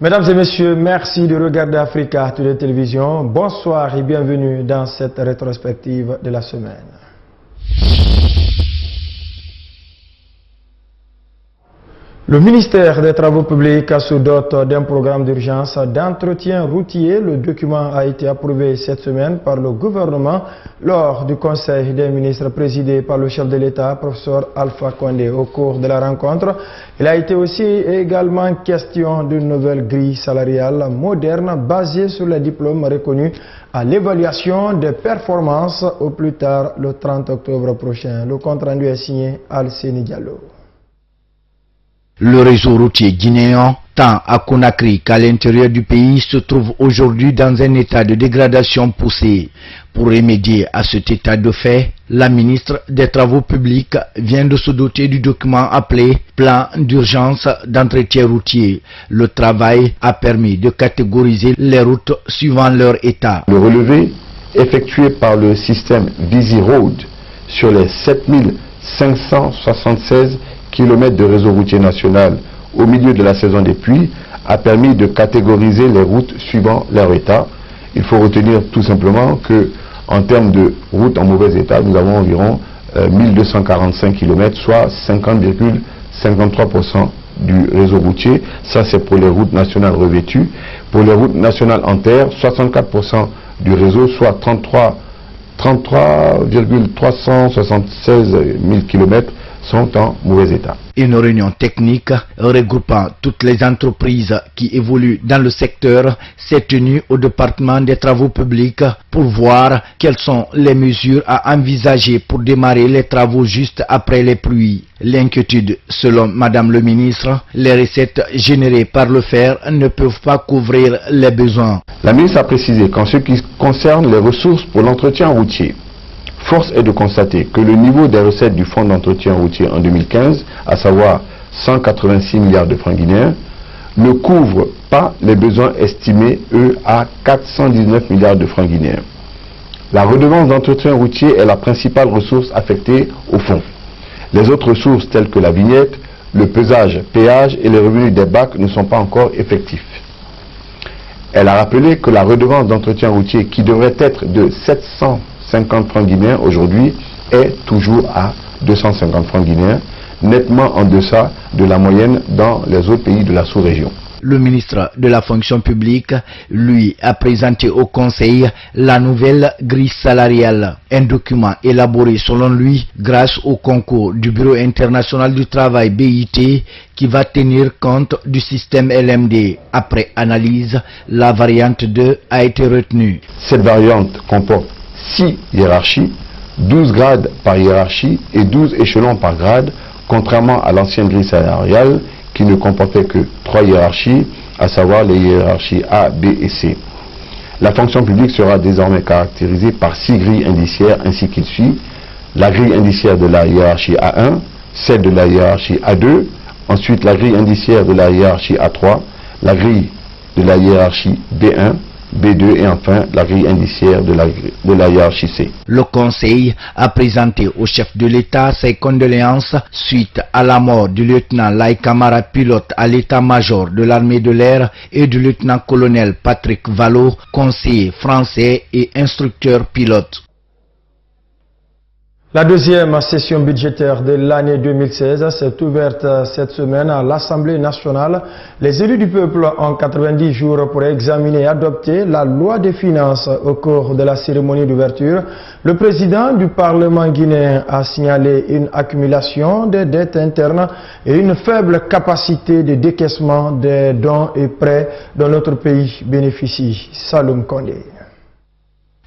Mesdames et messieurs, merci de regarder Africa à la télévision. Bonsoir et bienvenue dans cette rétrospective de la semaine. Le ministère des Travaux publics se dote d'un programme d'urgence d'entretien routier. Le document a été approuvé cette semaine par le gouvernement lors du Conseil des ministres présidé par le chef de l'État, professeur Alpha Condé. Au cours de la rencontre, il a été aussi également question d'une nouvelle grille salariale moderne basée sur les diplômes reconnus à l'évaluation des performances au plus tard le 30 octobre prochain. Le compte rendu est signé Al-Seni Diallo. Le réseau routier guinéen, tant à Conakry qu'à l'intérieur du pays, se trouve aujourd'hui dans un état de dégradation poussée. Pour remédier à cet état de fait, la ministre des Travaux publics vient de se doter du document appelé Plan d'urgence d'entretien routier. Le travail a permis de catégoriser les routes suivant leur état. Le relevé effectué par le système VisiRoad sur les 7576 km de réseau routier national au milieu de la saison des pluies a permis de catégoriser les routes suivant leur état. Il faut retenir tout simplement que en termes de routes en mauvais état, nous avons environ 1245 km, soit 50,53% du réseau routier. Ça, c'est pour les routes nationales revêtues. Pour les routes nationales en terre, 64% du réseau, soit 33,376 000 km sont en mauvais état. Une réunion technique regroupant toutes les entreprises qui évoluent dans le secteur s'est tenue au département des travaux publics pour voir quelles sont les mesures à envisager pour démarrer les travaux juste après les pluies. L'inquiétude, selon Madame le ministre, les recettes générées par le fer ne peuvent pas couvrir les besoins. La ministre a précisé qu'en ce qui concerne les ressources pour l'entretien routier, force est de constater que le niveau des recettes du fonds d'entretien routier en 2015, à savoir 186 milliards de francs guinéens, ne couvre pas les besoins estimés, eux, à 419 milliards de francs guinéens. La redevance d'entretien routier est la principale ressource affectée au fonds. Les autres ressources telles que la vignette, le pesage, péage et les revenus des bacs ne sont pas encore effectifs. Elle a rappelé que la redevance d'entretien routier, qui devrait être de 750 francs guinéens aujourd'hui, est toujours à 250 francs guinéens, nettement en deçà de la moyenne dans les autres pays de la sous-région. Le ministre de la fonction publique, lui, a présenté au Conseil la nouvelle grille salariale, un document élaboré selon lui grâce au concours du Bureau international du travail BIT qui va tenir compte du système LMD. Après analyse, la variante 2 a été retenue. Cette variante comporte 6 hiérarchies, 12 grades par hiérarchie et 12 échelons par grade, contrairement à l'ancienne grille salariale qui ne comportait que 3 hiérarchies, à savoir les hiérarchies A, B et C. La fonction publique sera désormais caractérisée par 6 grilles indiciaires ainsi qu'il suit. La grille indiciaire de la hiérarchie A1, celle de la hiérarchie A2, ensuite la grille indiciaire de la hiérarchie A3, la grille de la hiérarchie B1, B2 et enfin la grille indiciaire de la hiérarchie C. Le Conseil a présenté au chef de l'État ses condoléances suite à la mort du lieutenant Laye Camara, pilote à l'état-major de l'armée de l'air, et du lieutenant-colonel Patrick Vallot, conseiller français et instructeur pilote. La deuxième session budgétaire de l'année 2016 s'est ouverte cette semaine à l'Assemblée nationale. Les élus du peuple ont 90 jours pour examiner et adopter la loi des finances. Au cours de la cérémonie d'ouverture, le président du Parlement guinéen a signalé une accumulation des dettes internes et une faible capacité de décaissement des dons et prêts dont notre pays bénéficie. Saloum Condé.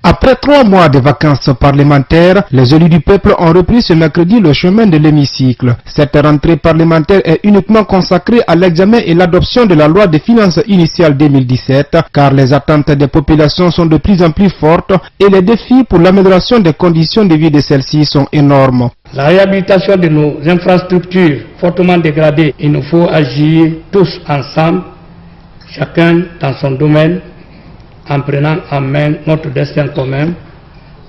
Après 3 mois de vacances parlementaires, les élus du peuple ont repris ce mercredi le chemin de l'hémicycle. Cette rentrée parlementaire est uniquement consacrée à l'examen et l'adoption de la loi des finances initiale 2017, car les attentes des populations sont de plus en plus fortes et les défis pour l'amélioration des conditions de vie de celles-ci sont énormes. La réhabilitation de nos infrastructures fortement dégradées, il nous faut agir tous ensemble, chacun dans son domaine, en prenant en main notre destin commun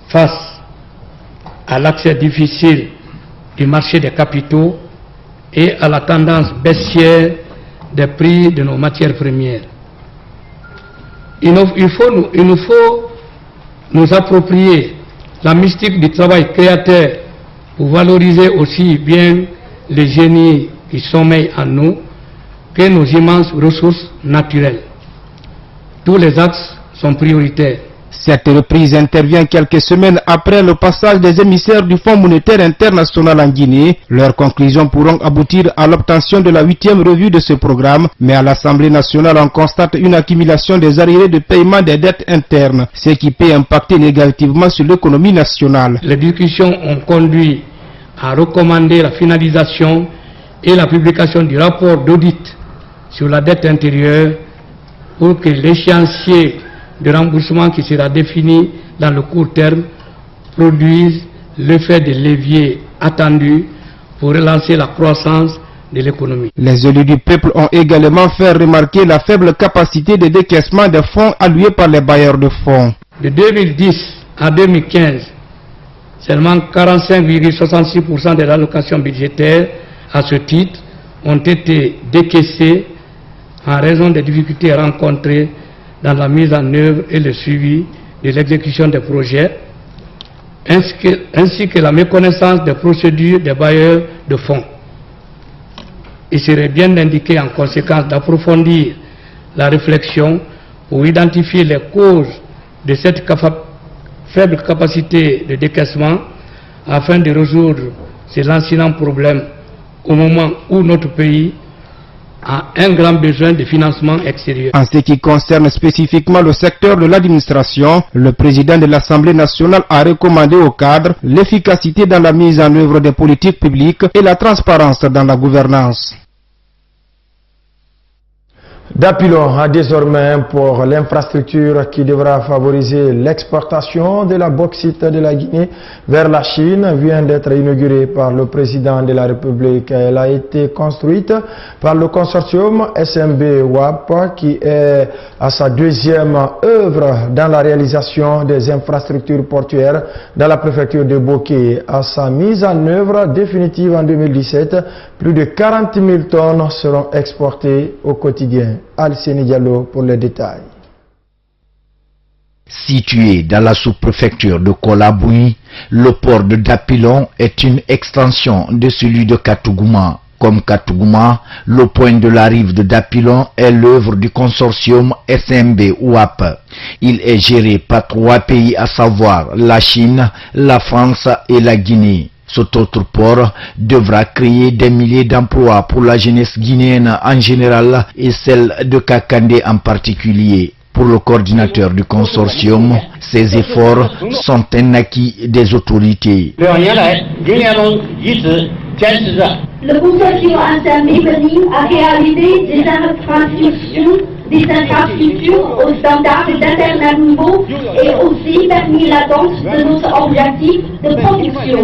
face à l'accès difficile du marché des capitaux et à la tendance baissière des prix de nos matières premières. Il nous faut nous approprier la mystique du travail créateur pour valoriser aussi bien les génies qui sommeillent en nous que nos immenses ressources naturelles. Tous les axes sont prioritaires. Cette reprise intervient quelques semaines après le passage des émissaires du Fonds monétaire international en Guinée. Leurs conclusions pourront aboutir à l'obtention de la 8e revue de ce programme, mais à l'Assemblée nationale on constate une accumulation des arriérés de paiement des dettes internes, ce qui peut impacter négativement sur l'économie nationale. Les discussions ont conduit à recommander la finalisation et la publication du rapport d'audit sur la dette intérieure pour que l'échéancier de remboursement qui sera défini dans le court terme produise l'effet de levier attendu pour relancer la croissance de l'économie. Les élus du peuple ont également fait remarquer la faible capacité de décaissement des fonds alloués par les bailleurs de fonds. De 2010 à 2015, seulement 45,66% des allocations budgétaires à ce titre ont été décaissées en raison des difficultés rencontrées dans la mise en œuvre et le suivi de l'exécution des projets, ainsi que la méconnaissance des procédures des bailleurs de fonds. Il serait bien indiqué en conséquence d'approfondir la réflexion pour identifier les causes de cette faible capacité de décaissement afin de résoudre ces lancinants problèmes au moment où notre pays a un grand besoin de financement extérieur. En ce qui concerne spécifiquement le secteur de l'administration, le président de l'Assemblée nationale a recommandé aux cadres l'efficacité dans la mise en œuvre des politiques publiques et la transparence dans la gouvernance. Dapilon a désormais pour l'infrastructure qui devra favoriser l'exportation de la bauxite de la Guinée vers la Chine vient d'être inaugurée par le président de la République. Elle a été construite par le consortium SMB-WAP qui est à sa deuxième œuvre dans la réalisation des infrastructures portuaires dans la préfecture de Boké. À sa mise en œuvre définitive en 2017, plus de 40 000 tonnes seront exportées au quotidien. Al-Seni Diallo pour les détails. Situé dans la sous-préfecture de Kolaboui, le port de Dapilon est une extension de celui de Katougouma. Comme Katougouma, le point de la rive de Dapilon est l'œuvre du consortium SMB-WAP. Il est géré par 3 pays à savoir la Chine, la France et la Guinée. Cet autre port devra créer des milliers d'emplois pour la jeunesse guinéenne en général et celle de Kakandé en particulier. Pour le coordinateur du consortium, ces efforts sont un acquis des autorités. Le consortium SMB a réalisé des infrastructures aux standards d'internet niveau et aussi permis l'atteinte de nos objectifs de production.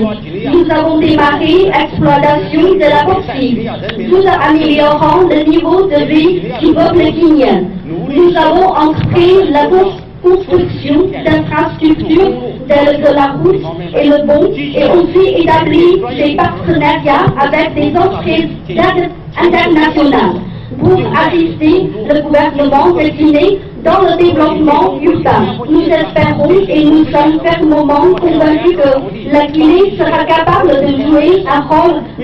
Nous avons démarré l'exploitation de la bauxite, tout en améliorant le niveau de vie du peuple guinéen. Nous avons entrepris la construction d'infrastructures telles que la route et le pont et aussi établi des partenariats avec des entreprises internationales pour assister le gouvernement de Guinée dans le développement urbain. Nous espérons et nous sommes fermement convaincus que la Guinée sera capable de jouer un rôle de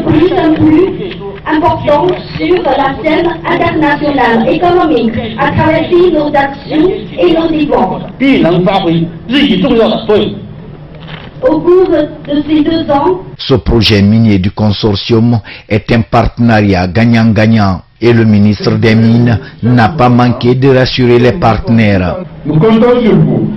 plus en plus important sur la scène internationale économique à travers nos actions et nos efforts. Au cours de ces 2 ans, ce projet minier du consortium est un partenariat gagnant-gagnant et le ministre des Mines n'a pas manqué de rassurer les partenaires. Nous comptons sur vous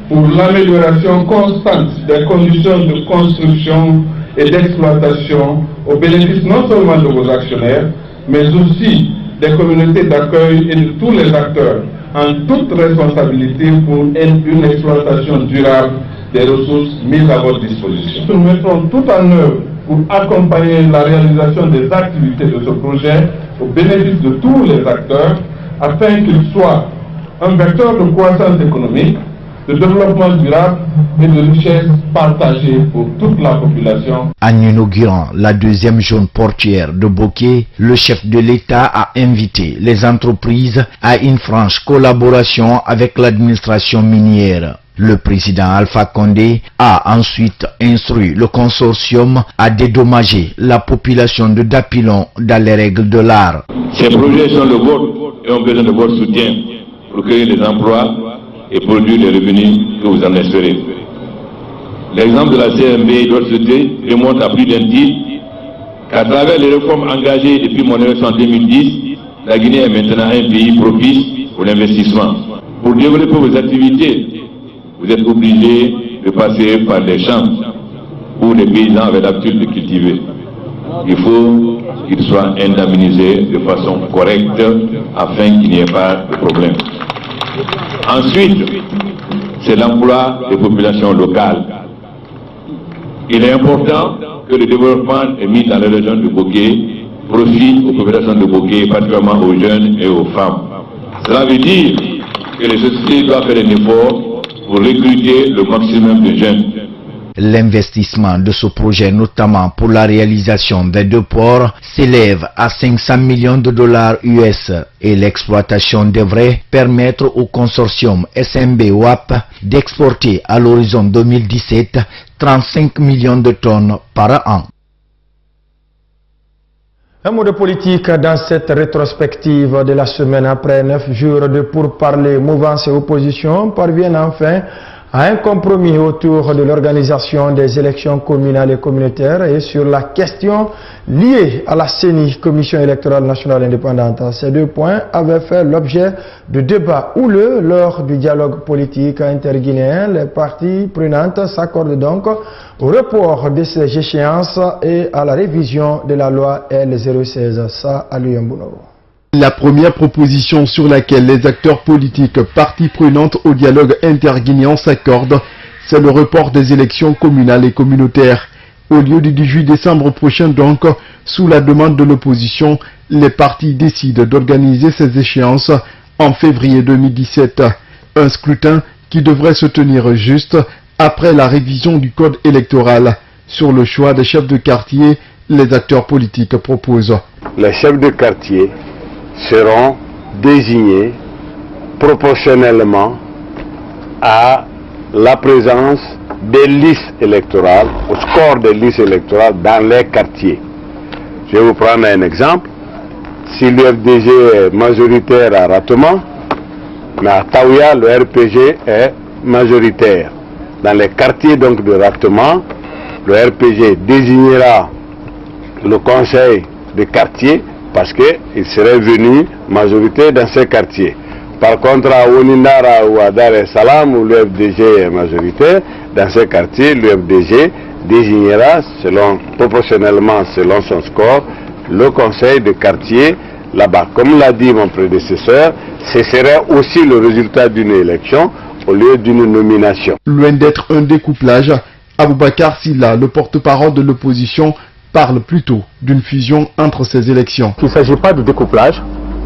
pour l'amélioration constante des conditions de construction et d'exploitation au bénéfice non seulement de vos actionnaires, mais aussi des communautés d'accueil et de tous les acteurs en toute responsabilité pour une exploitation durable des ressources mises à votre disposition. Nous mettrons tout en œuvre pour accompagner la réalisation des activités de ce projet au bénéfice de tous les acteurs afin qu'il soit un vecteur de croissance économique, de développement durable et de richesse partagée pour toute la population. En inaugurant la deuxième zone portuaire de Boké, le chef de l'État a invité les entreprises à une franche collaboration avec l'administration minière. Le président Alpha Condé a ensuite instruit le consortium à dédommager la population de Dapilon dans les règles de l'art. Ces projets sont le vôtre et ont besoin de votre soutien pour créer des emplois et produire les revenus que vous en espérez. L'exemple de la CMB et d'autres sociétés démontre à plus d'un titre qu'à travers les réformes engagées depuis mon élection en 2010, la Guinée est maintenant un pays propice pour l'investissement. Pour développer vos activités, vous êtes obligé de passer par des champs où les paysans avaient l'habitude de cultiver. Il faut qu'ils soient indemnisés de façon correcte afin qu'il n'y ait pas de problème. Ensuite, c'est l'emploi des populations locales. Il est important que le développement mis dans la région de Boké profite aux populations de Boké, particulièrement aux jeunes et aux femmes. Cela veut dire que les sociétés doivent faire un effort pour recruter le maximum de jeunes. L'investissement de ce projet, notamment pour la réalisation des deux ports, s'élève à 500 millions de dollars US et l'exploitation devrait permettre au consortium SMB-WAP d'exporter à l'horizon 2017 35 millions de tonnes par an. Un mot de politique dans cette rétrospective de la semaine. Après 9 jours de pourparlers, mouvance et opposition parviennent enfin à un compromis autour de l'organisation des élections communales et communautaires et sur la question liée à la CENI, Commission électorale nationale indépendante. Ces deux points avaient fait l'objet de débats houleux lors du dialogue politique interguinéen. Les parties prenantes s'accordent donc au report de ces échéances et à la révision de la loi L016. Ça, à l'Uyambouno. La première proposition sur laquelle les acteurs politiques parties prenantes au dialogue interguinéen s'accordent, c'est le report des élections communales et communautaires. Au lieu du 18 décembre prochain donc, sous la demande de l'opposition, les partis décident d'organiser ces échéances en février 2017. Un scrutin qui devrait se tenir juste après la révision du code électoral. Sur le choix des chefs de quartier, les acteurs politiques proposent. Les chefs de quartier seront désignés proportionnellement à la présence des listes électorales, au score des listes électorales dans les quartiers. Je vais vous prendre un exemple. Si l'UFDG est majoritaire à Ratema, mais à Taouya, le RPG est majoritaire. Dans les quartiers donc de Ratema, le RPG désignera le conseil de quartier parce qu'il serait venu majoritaire dans ces quartiers. Par contre, à Onindara ou à Dar es Salaam, où l'UFDG est majoritaire, dans ces quartiers, l'UFDG désignera, proportionnellement selon son score, le conseil de quartier là-bas. Comme l'a dit mon prédécesseur, ce serait aussi le résultat d'une élection au lieu d'une nomination. Loin d'être un découplage, Aboubakar Silla, le porte-parole de l'opposition, parle plutôt d'une fusion entre ces élections. Il ne s'agit pas de découplage,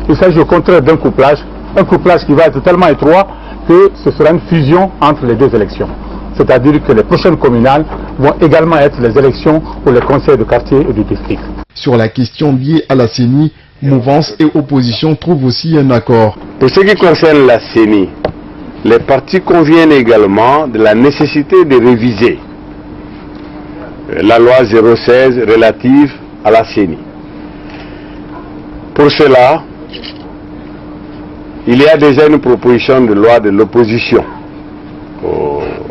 il s'agit au contraire d'un couplage, un couplage qui va être tellement étroit que ce sera une fusion entre les deux élections. C'est-à-dire que les prochaines communales vont également être les élections pour les conseils de quartier et de district. Sur la question liée à la CENI, mouvance et opposition trouvent aussi un accord. Pour ce qui concerne la CENI, les partis conviennent également de la nécessité de réviser la loi 016 relative à la CENI. Pour cela, il y a déjà une proposition de loi de l'opposition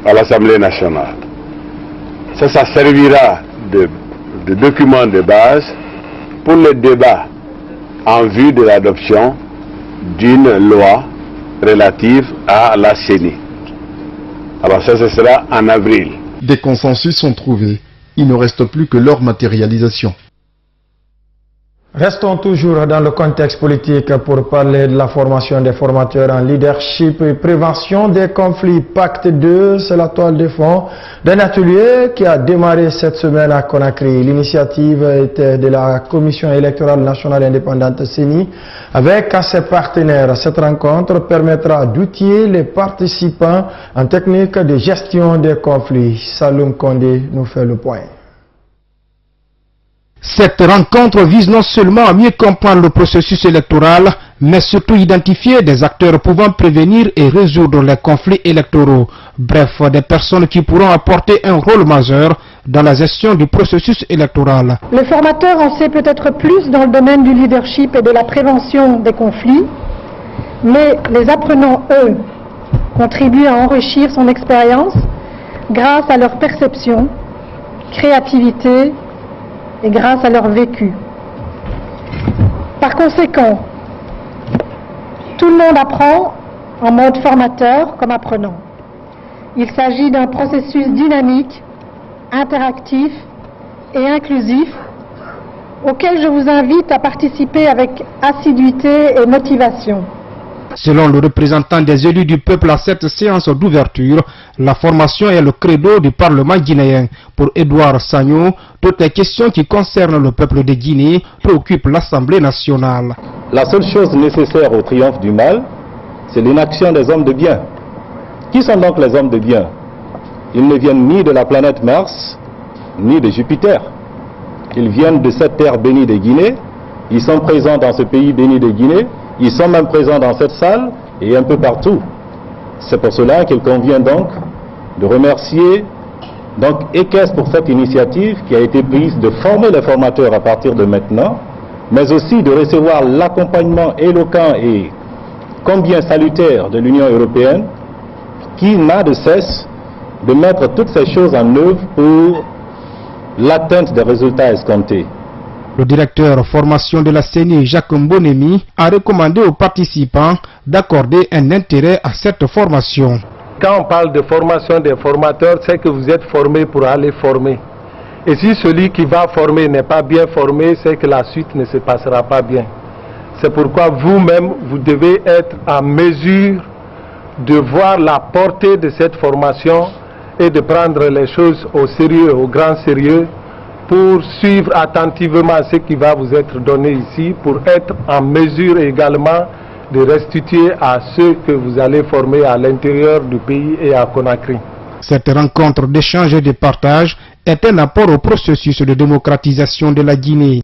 à l'Assemblée nationale. Ça servira de document de base pour le débat en vue de l'adoption d'une loi relative à la CENI. Alors ça, ce sera en avril. Des consensus sont trouvés. Il ne reste plus que leur matérialisation. Restons toujours dans le contexte politique pour parler de la formation des formateurs en leadership et prévention des conflits. Pacte 2, c'est la toile de fond d'un atelier qui a démarré cette semaine à Conakry. L'initiative était de la Commission électorale nationale indépendante CENI avec ses partenaires. Cette rencontre permettra d'outiller les participants en technique de gestion des conflits. Saloum Kondé nous fait le point. Cette rencontre vise non seulement à mieux comprendre le processus électoral, mais surtout identifier des acteurs pouvant prévenir et résoudre les conflits électoraux. Bref, des personnes qui pourront apporter un rôle majeur dans la gestion du processus électoral. Le formateur en sait peut-être plus dans le domaine du leadership et de la prévention des conflits, mais les apprenants, eux, contribuent à enrichir son expérience grâce à leur perception, créativité, et grâce à leur vécu. Par conséquent, tout le monde apprend en mode formateur comme apprenant. Il s'agit d'un processus dynamique, interactif et inclusif auquel je vous invite à participer avec assiduité et motivation. Selon le représentant des élus du peuple à cette séance d'ouverture, la formation est le credo du Parlement guinéen. Pour Edouard Sagno, toutes les questions qui concernent le peuple de Guinée préoccupent l'Assemblée nationale. La seule chose nécessaire au triomphe du mal, c'est l'inaction des hommes de bien. Qui sont donc les hommes de bien? Ils ne viennent ni de la planète Mars, ni de Jupiter. Ils viennent de cette terre bénie de Guinée. Ils sont présents dans ce pays béni de Guinée. Ils sont même présents dans cette salle et un peu partout. C'est pour cela qu'il convient donc de remercier EQUES pour cette initiative qui a été prise de former les formateurs à partir de maintenant, mais aussi de recevoir l'accompagnement éloquent et combien salutaire de l'Union européenne qui n'a de cesse de mettre toutes ces choses en œuvre pour l'atteinte des résultats escomptés. Le directeur formation de la CENI, Jacques Mbonemi, a recommandé aux participants d'accorder un intérêt à cette formation. Quand on parle de formation des formateurs, c'est que vous êtes formé pour aller former. Et si celui qui va former n'est pas bien formé, c'est que la suite ne se passera pas bien. C'est pourquoi vous-même, vous devez être en mesure de voir la portée de cette formation et de prendre les choses au sérieux, au grand sérieux, pour suivre attentivement ce qui va vous être donné ici, pour être en mesure également de restituer à ceux que vous allez former à l'intérieur du pays et à Conakry. Cette rencontre d'échange et de partage est un apport au processus de démocratisation de la Guinée.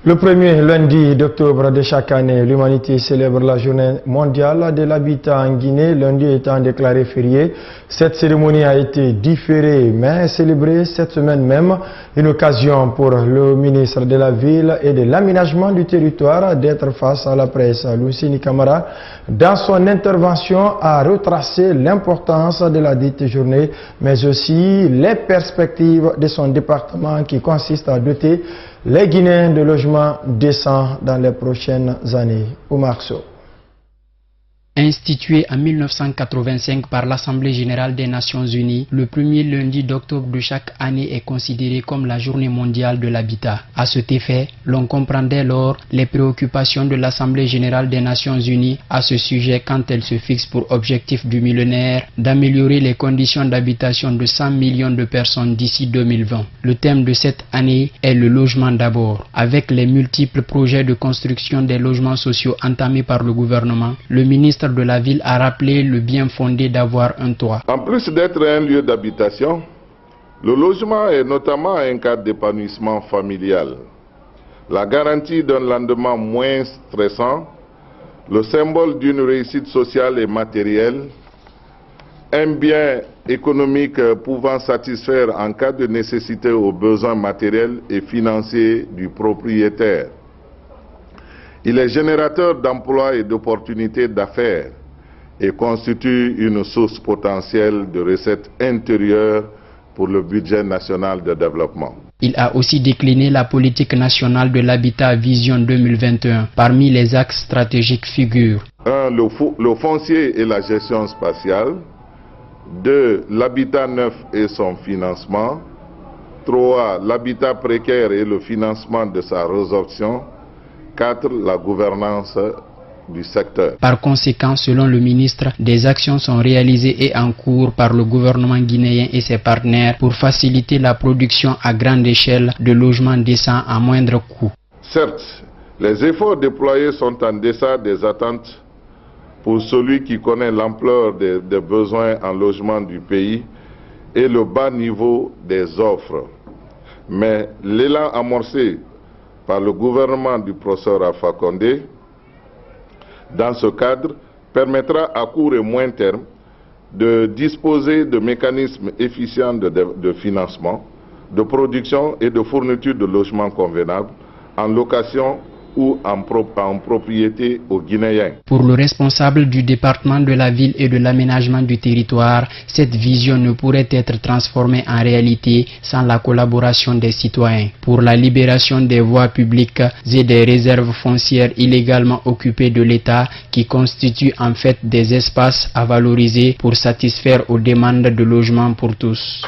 Le premier lundi d'octobre de chaque année, l'humanité célèbre la journée mondiale de l'habitat en Guinée, lundi étant déclaré férié. Cette cérémonie a été différée mais célébrée cette semaine même, une occasion pour le ministre de la Ville et de l'Aménagement du territoire d'être face à la presse. Lucini Camara, dans son intervention, a retracé l'importance de la dite journée, mais aussi les perspectives de son département qui consiste à doter les Guinéens de logements décents dans les prochaines années. Oumar Sow. Institué en 1985 par l'Assemblée générale des Nations unies, le premier lundi d'octobre de chaque année est considéré comme la journée mondiale de l'habitat. À cet effet, l'on comprend dès lors les préoccupations de l'Assemblée générale des Nations unies à ce sujet quand elle se fixe pour objectif du millénaire d'améliorer les conditions d'habitation de 100 millions de personnes d'ici 2020. Le thème de cette année est le logement d'abord. Avec les multiples projets de construction des logements sociaux entamés par le gouvernement, le ministre de la Ville a rappelé le bien fondé d'avoir un toit. En plus d'être un lieu d'habitation, le logement est notamment un cadre d'épanouissement familial, la garantie d'un lendemain moins stressant, le symbole d'une réussite sociale et matérielle, un bien économique pouvant satisfaire en cas de nécessité aux besoins matériels et financiers du propriétaire. Il est générateur d'emplois et d'opportunités d'affaires et constitue une source potentielle de recettes intérieures pour le budget national de développement. Il a aussi décliné la politique nationale de l'habitat Vision 2021. Parmi les axes stratégiques figurent 1. Le foncier et la gestion spatiale. 2. L'habitat neuf et son financement. 3. L'habitat précaire et le financement de sa résorption. 4. La gouvernance du secteur. Par conséquent, selon le ministre, des actions sont réalisées et en cours par le gouvernement guinéen et ses partenaires pour faciliter la production à grande échelle de logements décents à moindre coût. Certes, les efforts déployés sont en deçà des attentes pour celui qui connaît l'ampleur des besoins en logement du pays et le bas niveau des offres. Mais l'élan amorcé par le gouvernement du professeur Alpha Condé dans ce cadre permettra à court et moyen terme de disposer de mécanismes efficients de financement, de production et de fourniture de logements convenables en location ou en propriété aux Guinéens. Pour le responsable du département de la ville et de l'aménagement du territoire, cette vision ne pourrait être transformée en réalité sans la collaboration des citoyens. Pour la libération des voies publiques et des réserves foncières illégalement occupées de l'État qui constituent en fait des espaces à valoriser pour satisfaire aux demandes de logement pour tous.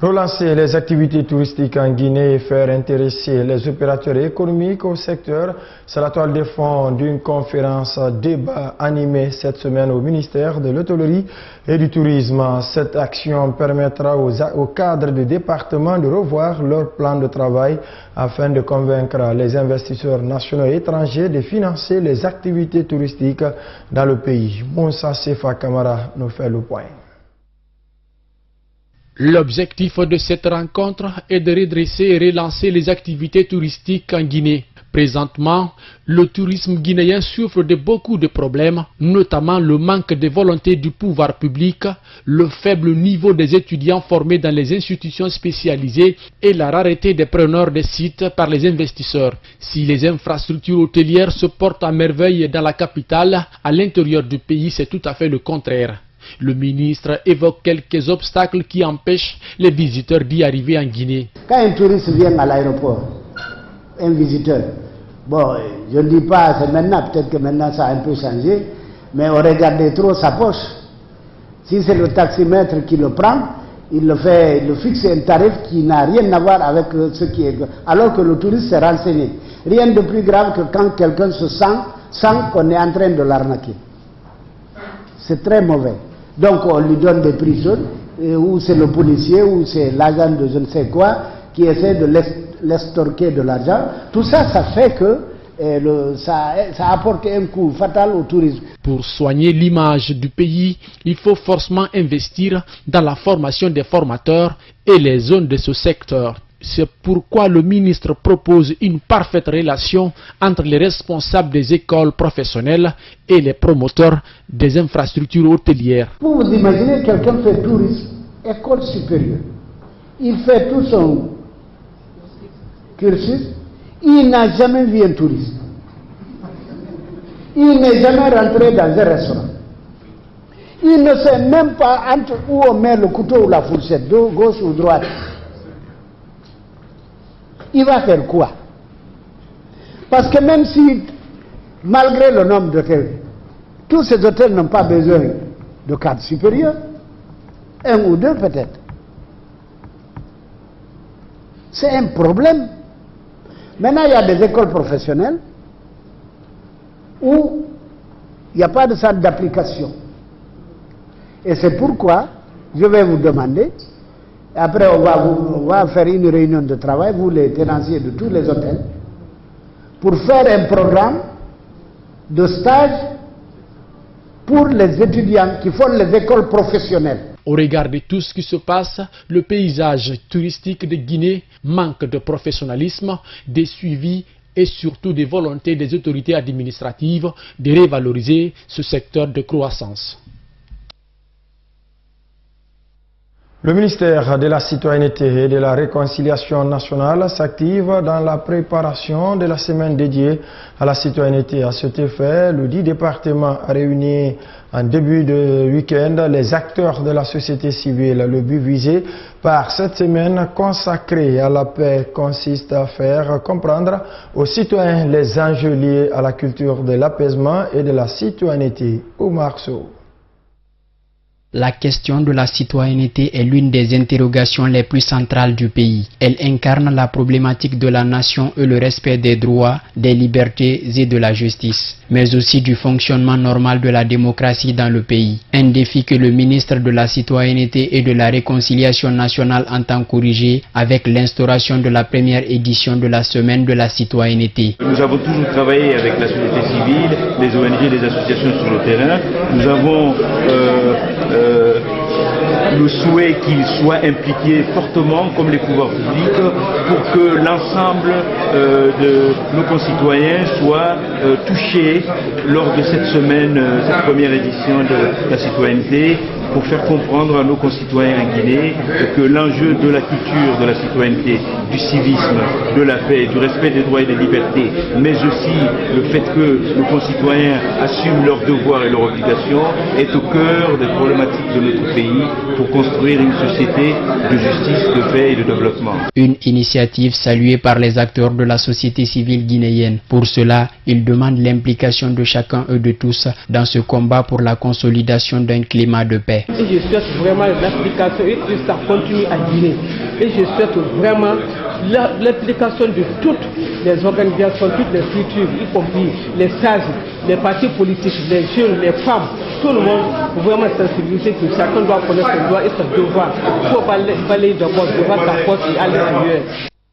Relancer les activités touristiques en Guinée et faire intéresser les opérateurs économiques au secteur, c'est la toile de fond d'une conférence débat animée cette semaine au ministère de l'Hôtellerie et du Tourisme. Cette action permettra aux cadres du département de revoir leur plan de travail afin de convaincre les investisseurs nationaux et étrangers de financer les activités touristiques dans le pays. Moussa Sefa Kamara nous fait le point. L'objectif de cette rencontre est de redresser et relancer les activités touristiques en Guinée. Présentement, le tourisme guinéen souffre de beaucoup de problèmes, notamment le manque de volonté du pouvoir public, le faible niveau des étudiants formés dans les institutions spécialisées et la rareté des preneurs des sites par les investisseurs. Si les infrastructures hôtelières se portent à merveille dans la capitale, à l'intérieur du pays, c'est tout à fait le contraire. Le ministre évoque quelques obstacles qui empêchent les visiteurs d'y arriver en Guinée. Quand un touriste vient à l'aéroport, un visiteur, bon, je ne dis pas c'est maintenant, peut-être que maintenant ça a un peu changé, mais on regardait trop sa poche. Si c'est le taximètre qui le prend, il le fixe un tarif qui n'a rien à voir avec ce qui est... Alors que le touriste s'est renseigné. Rien de plus grave que quand quelqu'un se sent qu'on est en train de l'arnaquer. C'est très mauvais. Donc on lui donne des prix jaunes, ou c'est le policier, ou c'est l'agent de je ne sais quoi, qui essaie de l'estorquer de l'argent. Tout ça, ça fait que ça apporte un coup fatal au tourisme. Pour soigner l'image du pays, il faut forcément investir dans la formation des formateurs et les zones de ce secteur. C'est pourquoi le ministre propose une parfaite relation entre les responsables des écoles professionnelles et les promoteurs des infrastructures hôtelières. Vous vous imaginez, quelqu'un fait tourisme, école supérieure. Il fait tout son cursus, il n'a jamais vu un touriste. Il n'est jamais rentré dans un restaurant. Il ne sait même pas entre où on met le couteau ou la fourchette, de gauche ou droite. Il va faire quoi? Parce que même si, malgré le nombre d'hôtels, tous ces hôtels n'ont pas besoin de cadre supérieur, un ou deux peut-être. C'est un problème. Maintenant, il y a des écoles professionnelles où il n'y a pas de centre d'application. Et c'est pourquoi je vais vous demander, après on va faire une réunion de travail, vous les tenanciers de tous les hôtels, pour faire un programme de stage pour les étudiants qui font les écoles professionnelles. Au regard de tout ce qui se passe, le paysage touristique de Guinée manque de professionnalisme, de suivi et surtout de volonté des autorités administratives de revaloriser ce secteur de croissance. Le ministère de la Citoyenneté et de la Réconciliation nationale s'active dans la préparation de la semaine dédiée à la citoyenneté. À cet effet, le 10 département a réuni en début de week-end les acteurs de la société civile. Le but visé par cette semaine consacrée à la paix consiste à faire comprendre aux citoyens les enjeux liés à la culture de l'apaisement et de la citoyenneté. Oumar Sow. La question de la citoyenneté est l'une des interrogations les plus centrales du pays. Elle incarne la problématique de la nation et le respect des droits, des libertés et de la justice, mais aussi du fonctionnement normal de la démocratie dans le pays. Un défi que le ministre de la Citoyenneté et de la Réconciliation nationale entend corriger avec l'instauration de la première édition de la Semaine de la Citoyenneté. Nous avons toujours travaillé avec la société civile, les ONG, les associations sur le terrain. Nous avons le souhait qu'ils soient impliqués fortement, comme les pouvoirs publics, pour que l'ensemble de nos concitoyens soient touchés lors de cette semaine, cette première édition de la citoyenneté, pour faire comprendre à nos concitoyens en Guinée que l'enjeu de la culture, de la citoyenneté, du civisme, de la paix, du respect des droits et des libertés, mais aussi le fait que nos concitoyens assument leurs devoirs et leurs obligations, est au cœur des problématiques de notre pays pour construire une société de justice, de paix et de développement. Une initiative saluée par les acteurs de la société civile guinéenne. Pour cela, ils demandent l'implication de chacun et de tous dans ce combat pour la consolidation d'un climat de paix. Et je souhaite vraiment l'application et que ça continue à Guinée. Et je souhaite vraiment l'implication de toutes les organisations, toutes les structures, y compris les sages, les partis politiques, les jeunes, les femmes, tout le monde, pour vraiment sensibiliser que chacun doit connaître ses droits et ses devoirs. Il faut balayer d'abord devant sa porte et aller ailleurs.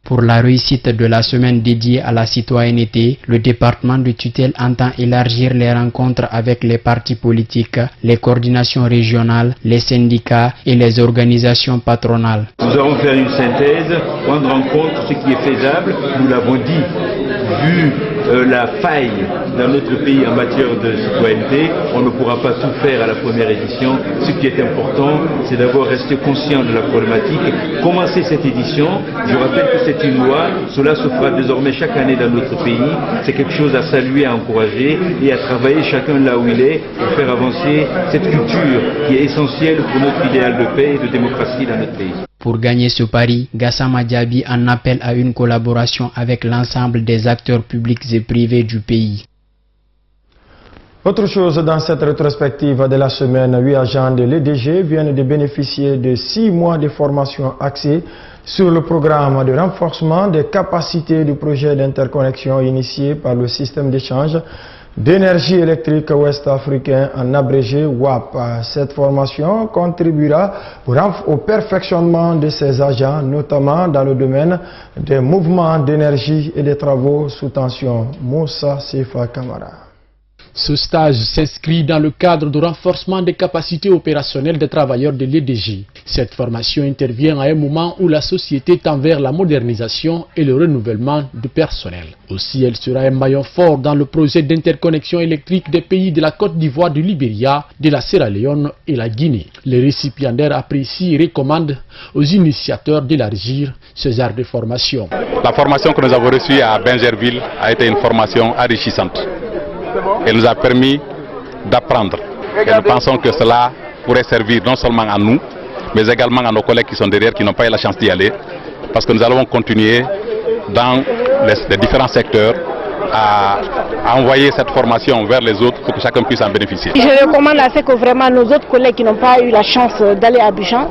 Pour la réussite de la semaine dédiée à la citoyenneté, le département de tutelle entend élargir les rencontres avec les partis politiques, les coordinations régionales, les syndicats et les organisations patronales. Nous allons faire une synthèse, prendre en compte ce qui est faisable, nous l'avons dit, vu la faille dans notre pays en matière de citoyenneté, on ne pourra pas tout faire à la première édition. Ce qui est important, c'est d'abord rester conscient de la problématique, commencer cette édition. Je rappelle que c'est une loi, cela se fera désormais chaque année dans notre pays. C'est quelque chose à saluer, à encourager et à travailler chacun là où il est pour faire avancer cette culture qui est essentielle pour notre idéal de paix et de démocratie dans notre pays. Pour gagner ce pari, Gassama Diaby en appelle à une collaboration avec l'ensemble des acteurs publics et privés du pays. Autre chose dans cette rétrospective de la semaine, 8 agents de l'EDG viennent de bénéficier de 6 mois de formation axée sur le programme de renforcement des capacités du projet d'interconnexion initié par le système d'échange d'énergie électrique ouest-africain, en abrégé WAP. Cette formation contribuera au perfectionnement de ces agents, notamment dans le domaine des mouvements d'énergie et des travaux sous tension. Moussa Sefa Kamara. Ce stage s'inscrit dans le cadre du renforcement des capacités opérationnelles des travailleurs de l'EDG. Cette formation intervient à un moment où la société tend vers la modernisation et le renouvellement du personnel. Aussi, elle sera un maillon fort dans le projet d'interconnexion électrique des pays de la Côte d'Ivoire, du Libéria, de la Sierra Leone et la Guinée. Les récipiendaires apprécient et recommandent aux initiateurs d'élargir ce genre de formation. La formation que nous avons reçue à Bingerville a été une formation enrichissante. Elle nous a permis d'apprendre. Et nous pensons que cela pourrait servir non seulement à nous, mais également à nos collègues qui sont derrière, qui n'ont pas eu la chance d'y aller, parce que nous allons continuer dans les différents secteurs à envoyer cette formation vers les autres pour que chacun puisse en bénéficier. Je recommande à ce que vraiment nos autres collègues qui n'ont pas eu la chance d'aller à Abidjan,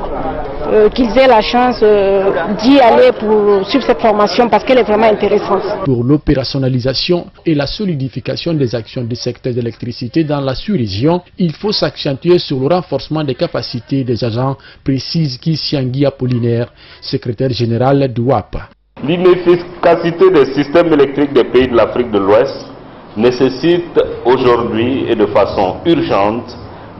qu'ils aient la chance d'y aller pour suivre cette formation parce qu'elle est vraiment intéressante. Pour l'opérationnalisation et la solidification des actions du secteur de l'électricité dans la sous-région, il faut s'accentuer sur le renforcement des capacités des agents, précise Kisiangui Apollinaire, secrétaire général du WAP. L'inefficacité des systèmes électriques des pays de l'Afrique de l'Ouest nécessite aujourd'hui et de façon urgente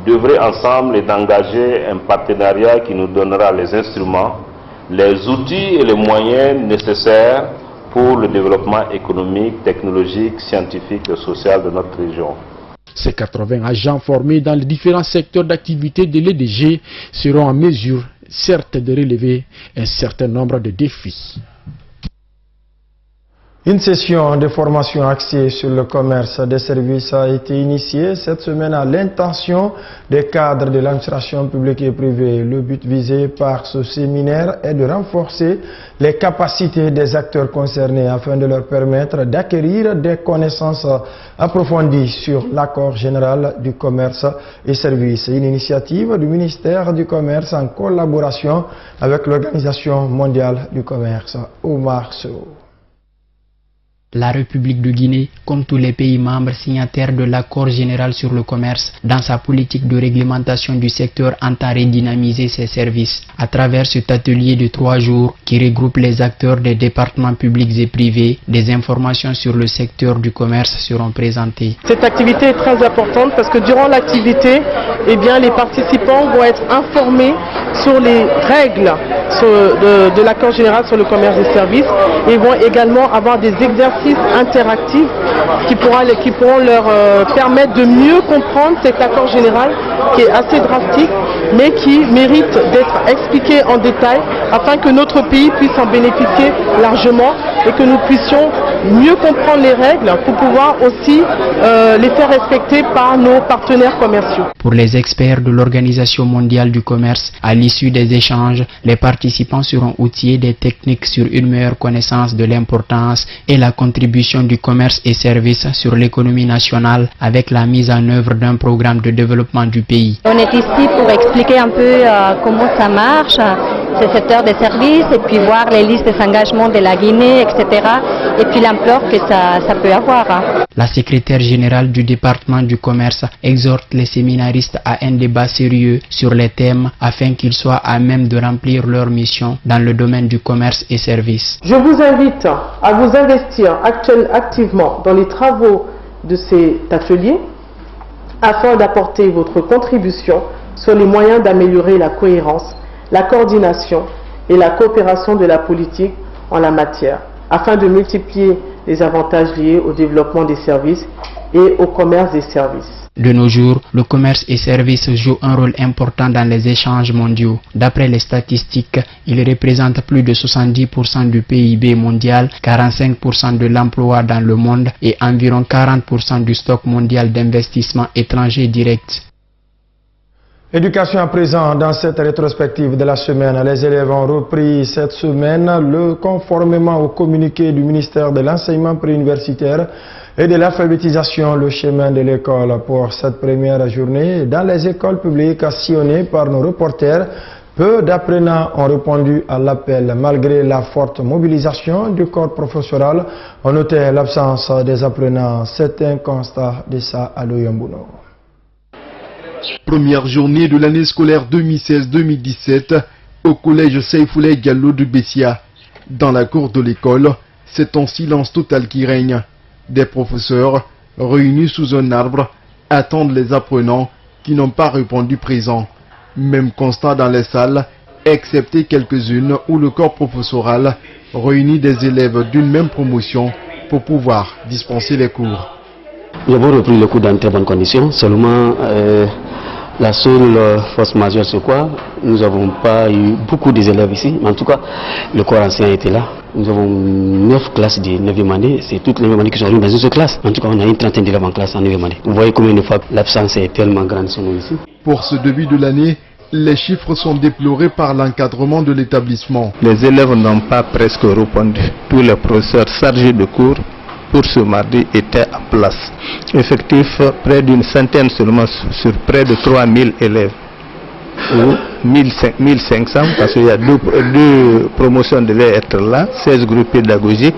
d'œuvrer ensemble et d'engager un partenariat qui nous donnera les instruments, les outils et les moyens nécessaires pour le développement économique, technologique, scientifique et social de notre région. Ces 80 agents formés dans les différents secteurs d'activité de l'EDG seront en mesure, certes, de relever un certain nombre de défis. Une session de formation axée sur le commerce des services a été initiée cette semaine à l'intention des cadres de l'administration publique et privée. Le but visé par ce séminaire est de renforcer les capacités des acteurs concernés afin de leur permettre d'acquérir des connaissances approfondies sur l'accord général du commerce et services. Une initiative du ministère du Commerce en collaboration avec l'Organisation mondiale du commerce. Omar Sow. La République de Guinée, comme tous les pays membres signataires de l'accord général sur le commerce, dans sa politique de réglementation du secteur entend redynamiser ses services. À travers cet atelier de 3 jours qui regroupe les acteurs des départements publics et privés, des informations sur le secteur du commerce seront présentées. Cette activité est très importante parce que durant l'activité, les participants vont être informés sur les règles de l'accord général sur le commerce et services et vont également avoir des exercices interactifs qui pourront leur permettre de mieux comprendre cet accord général qui est assez drastique mais qui mérite d'être expliqué en détail afin que notre pays puisse en bénéficier largement et que nous puissions mieux comprendre les règles pour pouvoir aussi les faire respecter par nos partenaires commerciaux. Pour les experts de l'Organisation mondiale du commerce, à l'issue des échanges, les participants seront outillés des techniques sur une meilleure connaissance de l'importance et la contribution du commerce et services sur l'économie nationale avec la mise en œuvre d'un programme de développement du pays. On est ici pour expliquer un peu comment ça marche, ce secteur des services, et puis voir les listes des engagements de la Guinée, etc. Et puis l'ampleur que ça peut avoir. La secrétaire générale du département du commerce exhorte les séminaristes à un débat sérieux sur les thèmes afin qu'ils soient à même de remplir leur mission dans le domaine du commerce et services. Je vous invite à vous investir activement dans les travaux de cet atelier afin d'apporter votre contribution sur les moyens d'améliorer la cohérence, la coordination et la coopération de la politique en la matière, afin de multiplier les avantages liés au développement des services et au commerce des services. De nos jours, le commerce et services jouent un rôle important dans les échanges mondiaux. D'après les statistiques, il représente plus de 70% du PIB mondial, 45% de l'emploi dans le monde et environ 40% du stock mondial d'investissement étranger direct. Éducation à présent, dans cette rétrospective de la semaine, les élèves ont repris cette semaine conformément au communiqué du ministère de l'enseignement préuniversitaire et de l'alphabétisation, le chemin de l'école. Pour cette première journée, dans les écoles publiques sillonnées par nos reporters, peu d'apprenants ont répondu à l'appel. Malgré la forte mobilisation du corps professoral, on notait l'absence des apprenants. C'est un constat de ça à Loyambuno. Première journée de l'année scolaire 2016-2017 au collège Saifoulay Diallo de Bessia. Dans la cour de l'école, c'est un silence total qui règne. Des professeurs, réunis sous un arbre, attendent les apprenants qui n'ont pas répondu présent. Même constat dans les salles, excepté quelques-unes où le corps professoral réunit des élèves d'une même promotion pour pouvoir dispenser les cours. Nous avons repris le cours dans de très bonnes conditions, seulement la seule force majeure c'est quoi? Nous n'avons pas eu beaucoup d'élèves ici, mais en tout cas le corps enseignant était là. Nous avons 9 classes de 9e année, c'est toutes les 9e années qui sont réunies dans une seule classe. En tout cas on a une trentaine d'élèves en classe en 9e année. Vous voyez combien de fois l'absence est tellement grande sur nous ici. Pour ce début de l'année, les chiffres sont déplorés par l'encadrement de l'établissement. Les élèves n'ont pas presque répondu. Tous les professeurs chargés de cours pour ce mardi étaient en place. Effectif près d'une centaine seulement sur près de 3000 élèves. Ou 1500 parce qu'il y a deux promotions devaient être là, 16 groupes pédagogiques,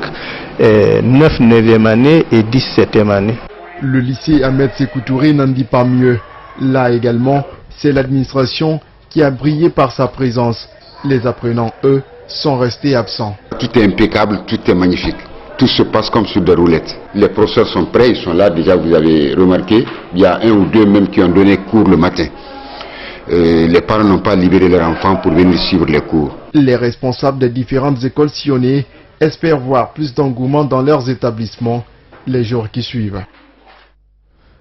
9 9e année et 10 7e année. Le lycée Ahmed Sékou Touré n'en dit pas mieux. Là également, c'est l'administration qui a brillé par sa présence. Les apprenants, eux, sont restés absents. Tout est impeccable, tout est magnifique. Tout se passe comme sur des roulettes. Les professeurs sont prêts, ils sont là, déjà vous avez remarqué. Il y a 1 ou 2 même qui ont donné cours le matin. Les parents n'ont pas libéré leurs enfants pour venir suivre les cours. Les responsables des différentes écoles sillonnées espèrent voir plus d'engouement dans leurs établissements les jours qui suivent.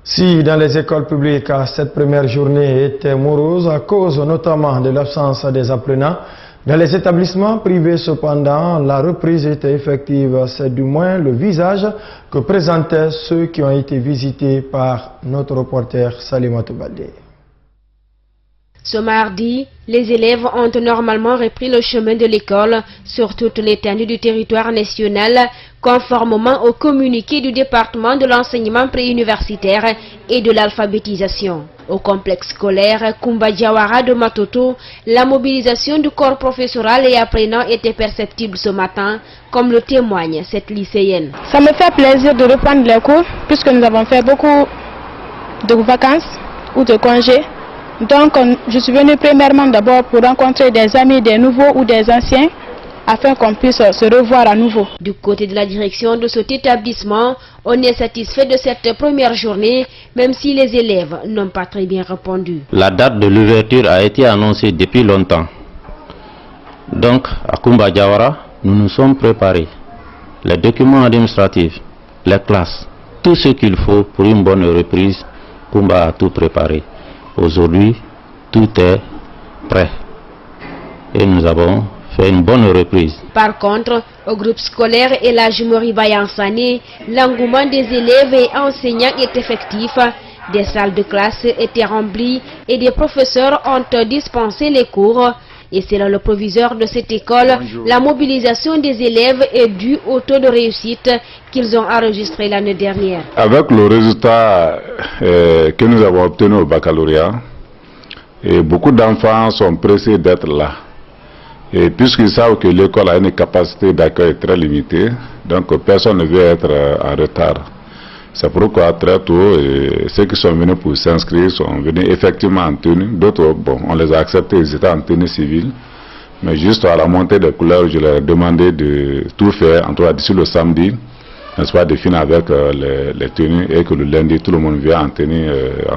Si dans les écoles publiques, cette première journée était morose à cause notamment de l'absence des apprenants, Dans les établissements privés, cependant, la reprise était effective. C'est du moins le visage que présentaient ceux qui ont été visités par notre reporter Salimatou Baldé. Ce mardi, les élèves ont normalement repris le chemin de l'école sur toute l'étendue du territoire national, conformément au communiqué du département de l'enseignement préuniversitaire et de l'alphabétisation. Au complexe scolaire Koumba Diawara de Matoto, la mobilisation du corps professoral et apprenant était perceptible ce matin, comme le témoigne cette lycéenne. Ça me fait plaisir de reprendre les cours, puisque nous avons fait beaucoup de vacances ou de congés. Donc, je suis venue premièrement d'abord pour rencontrer des amis, des nouveaux ou des anciens, afin qu'on puisse se revoir à nouveau. Du côté de la direction de cet établissement, on est satisfait de cette première journée, même si les élèves n'ont pas très bien répondu. La date de l'ouverture a été annoncée depuis longtemps. Donc, à Koumba Diawara, nous nous sommes préparés. Les documents administratifs, les classes, tout ce qu'il faut pour une bonne reprise, Koumba a tout préparé. Aujourd'hui, tout est prêt et nous avons fait une bonne reprise. Par contre, au groupe scolaire et la Moriba Yansane, l'engouement des élèves et enseignants est effectif. Des salles de classe étaient remplies et des professeurs ont dispensé les cours. Et selon le proviseur de cette école, la mobilisation des élèves est due au taux de réussite qu'ils ont enregistré l'année dernière. Avec le résultat que nous avons obtenu au baccalauréat, et beaucoup d'enfants sont pressés d'être là. Et puisqu'ils savent que l'école a une capacité d'accueil très limitée, donc personne ne veut être en retard. C'est pourquoi très tôt, ceux qui sont venus pour s'inscrire sont venus effectivement en tenue. D'autres, bon, on les a acceptés, ils étaient en tenue civile. Mais juste à la montée des couleurs, je leur ai demandé de tout faire, en tout cas d'ici le samedi, n'est-ce pas, de finir avec les tenues et que le lundi, tout le monde vient en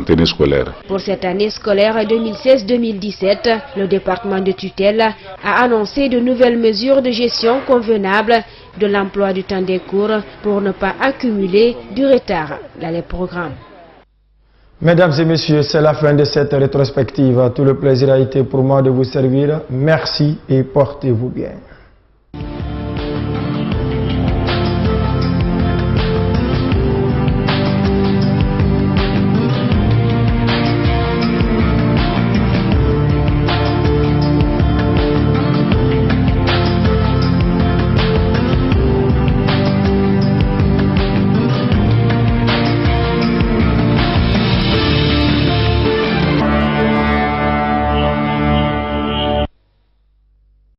tenue scolaire. Pour cette année scolaire 2016-2017, le département de tutelle a annoncé de nouvelles mesures de gestion convenables de l'emploi du temps des cours pour ne pas accumuler du retard dans les programmes. Mesdames et messieurs, c'est la fin de cette rétrospective. Tout le plaisir a été pour moi de vous servir. Merci et portez-vous bien.